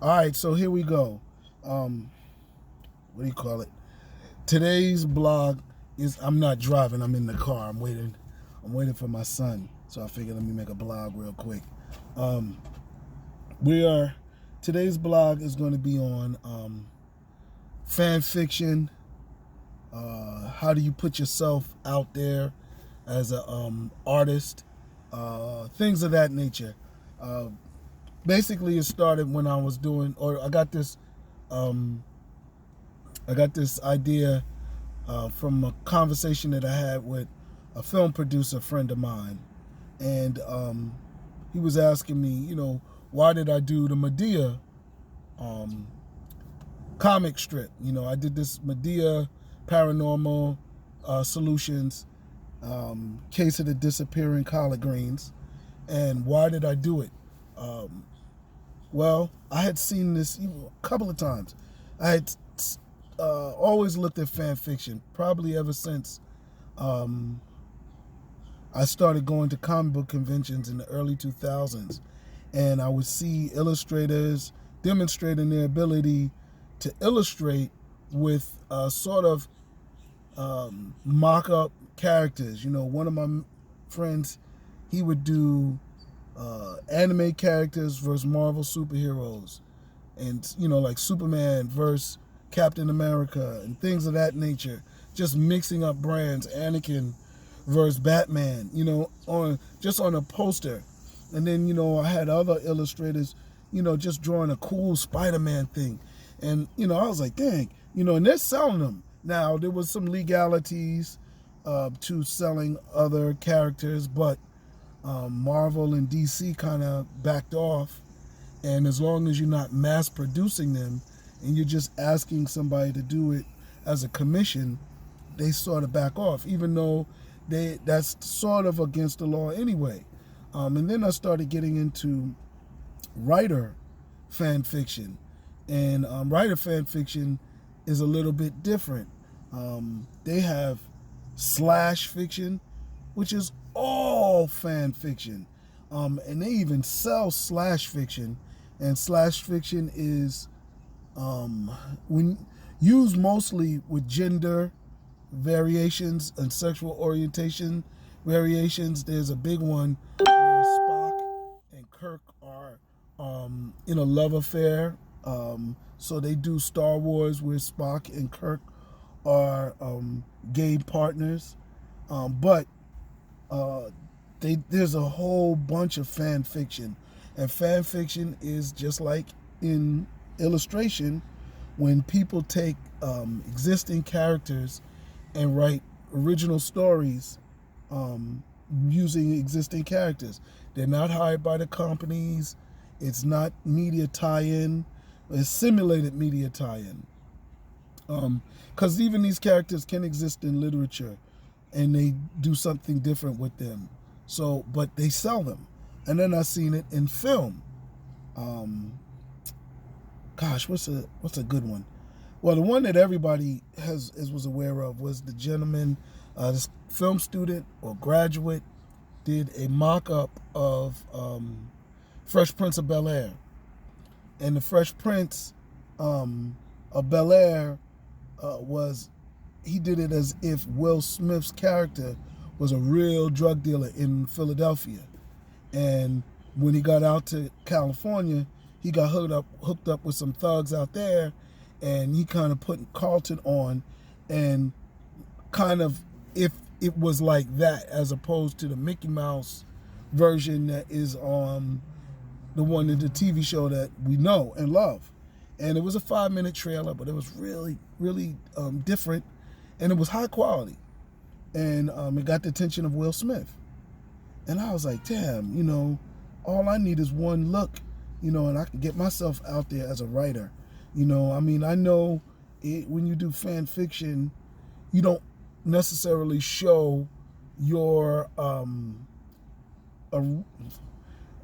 All right, so here we go. What do you call it? Today's blog is I'm not driving. I'm in the car. I'm waiting. I'm waiting for my son. So I figured let me make a blog real quick. Um, we are today's blog is going to be on fan fiction. How do you put yourself out there as a artist? Things of that nature. Uh, Basically, it started when I was doing, or I got this idea from a conversation that I had with a film producer friend of mine, and he was asking me, why did I do the Medea um, comic strip? I did this Medea Paranormal Solutions case of the disappearing collard greens, and why did I do it? Well, I had seen this a couple of times. I had always looked at fan fiction, probably ever since I started going to comic book conventions in the early 2000s. And I would see illustrators demonstrating their ability to illustrate with sort of mock-up characters. One of my friends, he would do anime characters versus Marvel superheroes, and like Superman versus Captain America and things of that nature. Just mixing up brands, Anakin versus Batman, on a poster. And then I had other illustrators, just drawing a cool Spider-Man thing, and I was like, dang, and they're selling them. Now there was some legalities to selling other characters, but Marvel and DC kind of backed off, and as long as you're not mass producing them and you're just asking somebody to do it as a commission, they sort of back off, even though that's sort of against the law anyway. And then I started getting into writer fan fiction, and writer fan fiction is a little bit different. They have slash fiction, which is all fan fiction, and they even sell slash fiction, and slash fiction is when used mostly with gender variations and sexual orientation variations. There's a big one where Spock and Kirk are in a love affair. So they do Star Wars where Spock and Kirk are gay partners, but there's a whole bunch of fan fiction, and fan fiction is just like in illustration, when people take existing characters and write original stories using existing characters. They're not hired by the companies. It's not media tie-in. It's simulated media tie-in. Because even these characters can exist in literature, and they do something different with them. So, but they sell them. And then I've seen it in film. What's a good one? Well, the one that everybody was aware of was the gentleman, this film student or graduate, did a mock-up of Fresh Prince of Bel-Air. And the Fresh Prince of Bel-Air he did it as if Will Smith's character was a real drug dealer in Philadelphia. And when he got out to California, he got hooked up with some thugs out there, and he kind of put Carlton on, and kind of, if it was like that, as opposed to the Mickey Mouse version that is on the one in the TV show that we know and love. And it was a 5-minute trailer, but it was really, really different, and it was high quality, and it got the attention of Will Smith. And I was like, damn, all I need is one look, and I can get myself out there as a writer. I know when you do fan fiction, you don't necessarily show your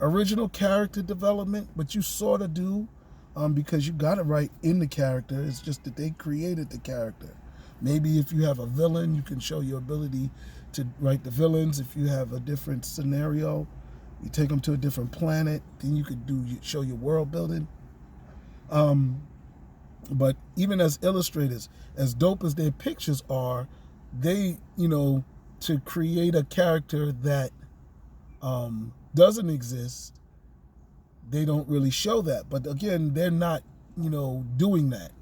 original character development, but you sort of do, because you got to write in the character. It's just that they created the character. Maybe if you have a villain, you can show your ability to write the villains. If you have a different scenario, you take them to a different planet, then you could show your world building. But even as illustrators, as dope as their pictures are, they, to create a character that doesn't exist, they don't really show that. But again, they're not, doing that.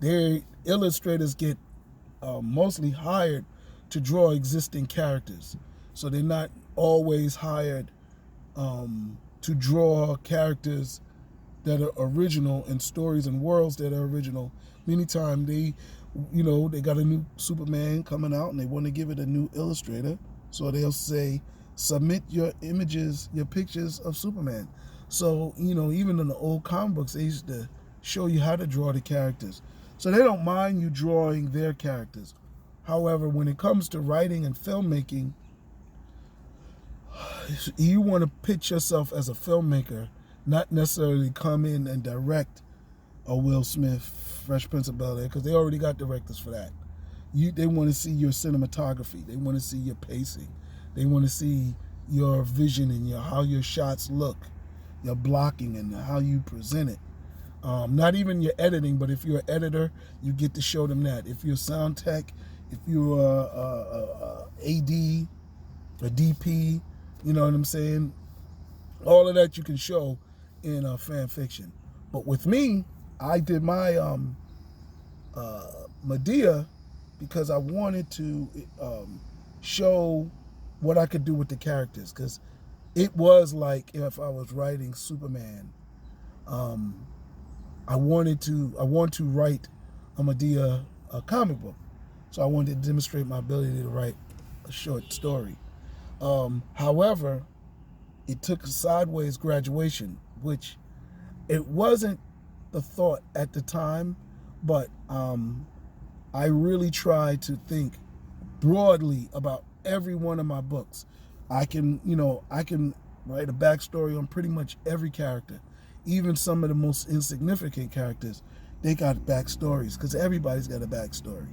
Their illustrators get mostly hired to draw existing characters. So they're not always hired to draw characters that are original and stories and worlds that are original. Many times they got a new Superman coming out and they want to give it a new illustrator. So they'll say, submit your images, your pictures of Superman. So, even in the old comic books, they used to show you how to draw the characters. So they don't mind you drawing their characters. However, when it comes to writing and filmmaking, you want to pitch yourself as a filmmaker, not necessarily come in and direct a Will Smith, Fresh Prince of Bel-Air, because they already got directors for that. They want to see your cinematography. They want to see your pacing. They want to see your vision and how your shots look, your blocking and how you present it. Not even your editing, but if you're an editor, you get to show them that. If you're sound tech, if you're a AD, a DP, you know what I'm saying? All of that you can show in fan fiction. But with me, I did my Medea because I wanted to show what I could do with the characters, because it was like if I was writing Superman. I want to write a Medea comic book, so I wanted to demonstrate my ability to write a short story. However, it took a sideways graduation, which it wasn't the thought at the time, but I really tried to think broadly about every one of my books. I can write a backstory on pretty much every character. Even some of the most insignificant characters, they got backstories, because everybody's got a backstory.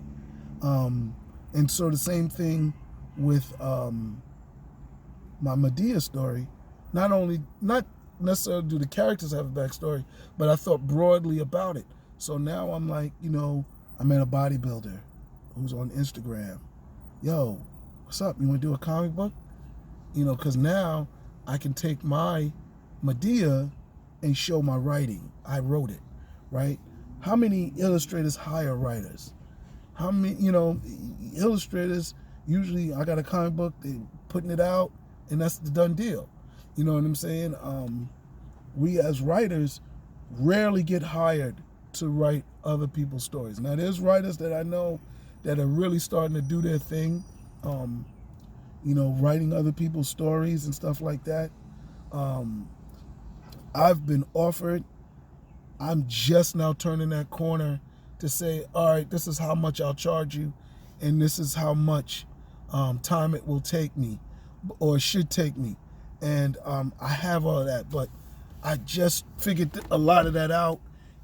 And so the same thing with my Medea story. Not necessarily do the characters have a backstory, but I thought broadly about it. So now I'm like, I met a bodybuilder who's on Instagram. Yo, what's up? You want to do a comic book? Because now I can take my Medea and show my writing. I wrote it, right? How many illustrators hire writers? How many, illustrators, usually I got a comic book, they putting it out, and that's the done deal. You know what I'm saying? We as writers rarely get hired to write other people's stories. Now, there's writers that I know that are really starting to do their thing, writing other people's stories and stuff like that. I've been offered. I'm just now turning that corner to say, all right, this is how much I'll charge you, and this is how much time it will take me, or should take me. And I have all of that, but I just figured a lot of that out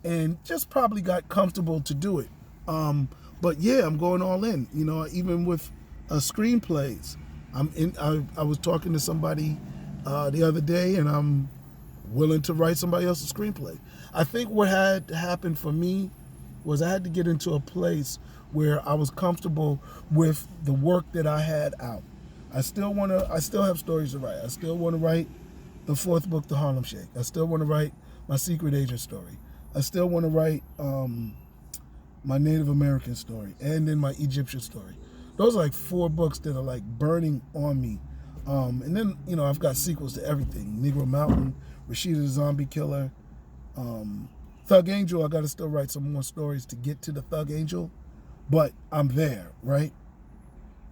and just probably got comfortable to do it. But yeah, I'm going all in, even with screenplays. I was talking to somebody the other day, and I'm willing to write somebody else's screenplay. I think what had happened for me was I had to get into a place where I was comfortable with the work that I had out. I still have stories to write. I still want to write the fourth book, The Harlem Shake. I still want to write my secret agent story. I still want to write my Native American story, and then my Egyptian story. Those are like 4 books that are like burning on me. And then, I've got sequels to everything. Negro Mountain, Rashida the Zombie Killer, Thug Angel. I got to still write some more stories to get to the Thug Angel, but I'm there, right?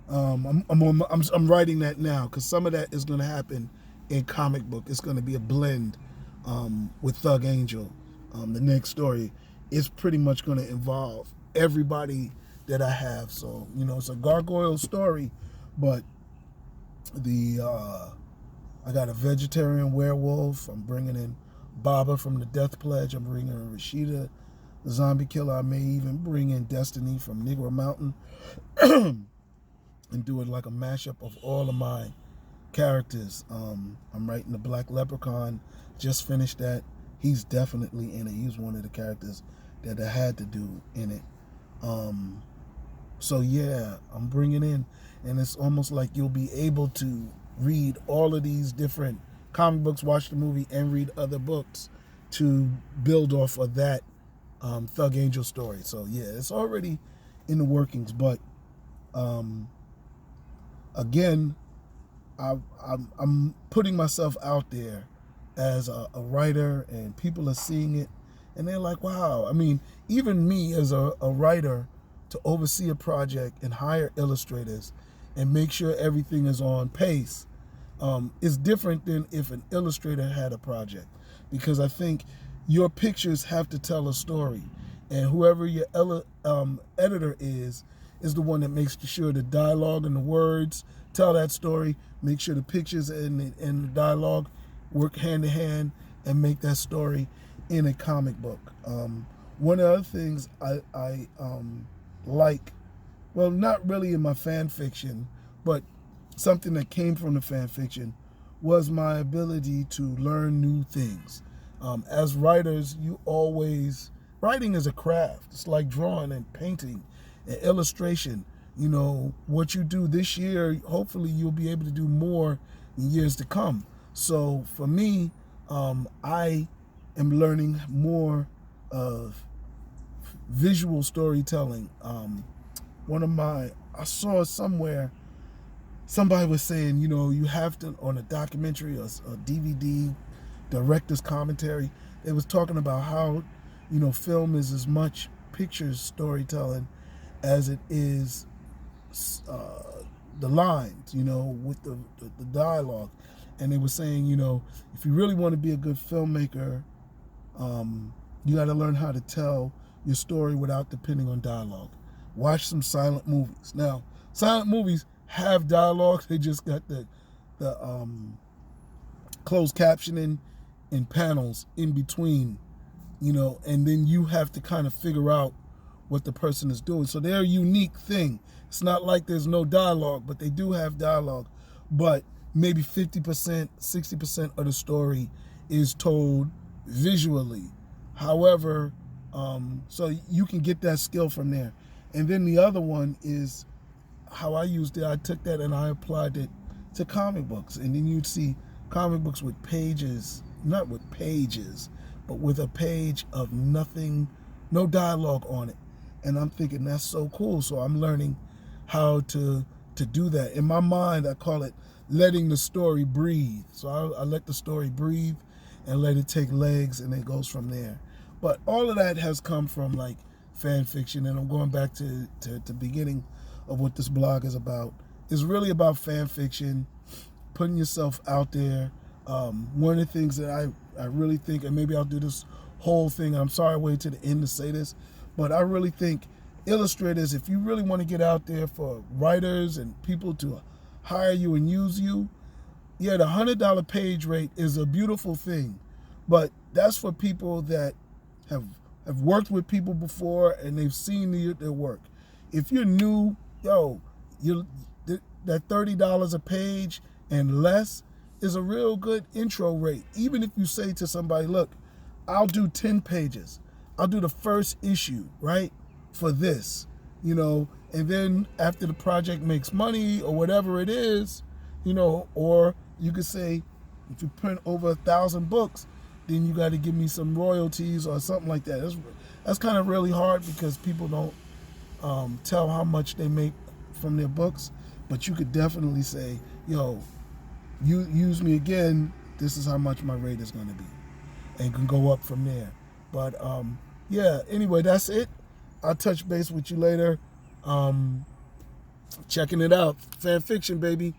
I'm writing that now, because some of that is going to happen in comic book. It's going to be a blend with Thug Angel. The next story is pretty much going to involve everybody that I have. So, it's a gargoyle story, but I got a vegetarian werewolf. I'm bringing in Baba from the Death Pledge. I'm bringing in Rashida, the Zombie Killer. I may even bring in Destiny from Negro Mountain and do it like a mashup of all of my characters. I'm writing the Black Leprechaun. Just finished that. he's definitely in it. He's one of the characters that I had to do in it. So yeah, I'm bringing in, and it's almost like you'll be able to read all of these different comic books, watch the movie, and read other books to build off of that Thug Angel story. So yeah, it's already in the workings. But again, I'm putting myself out there as a writer, and people are seeing it, and they're like, wow. I mean, even me as a writer, to oversee a project and hire illustrators and make sure everything is on pace is different than if an illustrator had a project, because I think your pictures have to tell a story, and whoever your editor is the one that makes sure the dialogue and the words tell that story, make sure the pictures and the dialogue work hand in hand and make that story in a comic book. One of the other things I like, well, not really in my fan fiction, but something that came from the fan fiction, was my ability to learn new things. As writers, writing is a craft. It's like drawing and painting and illustration. You know, what you do this year, hopefully you'll be able to do more in years to come. So for me, I am learning more of visual storytelling. I saw somewhere somebody was saying, you know, you have to, on a documentary or a DVD, director's commentary, they was talking about how, you know, film is as much pictures storytelling as it is the lines, you know, with the dialogue. And they were saying, you know, if you really want to be a good filmmaker, you got to learn how to tell your story without depending on dialogue. Watch some silent movies. Now, silent movies have dialogue. They just got the closed captioning and panels in between, you know, and then you have to kind of figure out what the person is doing. So they're a unique thing. It's not like there's no dialogue, but they do have dialogue. But maybe 50%, 60% of the story is told visually. However, so you can get that skill from there. And then the other one is how I used it. I took that and I applied it to comic books. And then you'd see comic books with pages, not with pages, but with a page of nothing, no dialogue on it. And I'm thinking, that's so cool. So I'm learning how to do that. In my mind, I call it letting the story breathe. So I let the story breathe and let it take legs, and it goes from there. But all of that has come from like fan fiction, and I'm going back to the beginning of what this blog is about. It's really about fan fiction, putting yourself out there. One of the things that I really think, and maybe I'll do this whole thing, and I'm sorry I waited to the end to say this, but I really think illustrators, if you really want to get out there for writers and people to hire you and use you, yeah, the $100 page rate is a beautiful thing, but that's for people that have worked with people before and they've seen their work. If you're new, that $30 a page and less is a real good intro rate. Even if you say to somebody, look, I'll do 10 pages. I'll do the first issue, right, for this, you know, and then after the project makes money or whatever it is, you know, or you could say, if you print over 1,000 books, then you got to give me some royalties or something like that. That's kind of really hard because people don't tell how much they make from their books, but you could definitely say, yo, you use me again, this is how much my rate is going to be, and can go up from there. But yeah, anyway, that's it. I'll touch base with you later. Checking it out. Fan fiction, baby.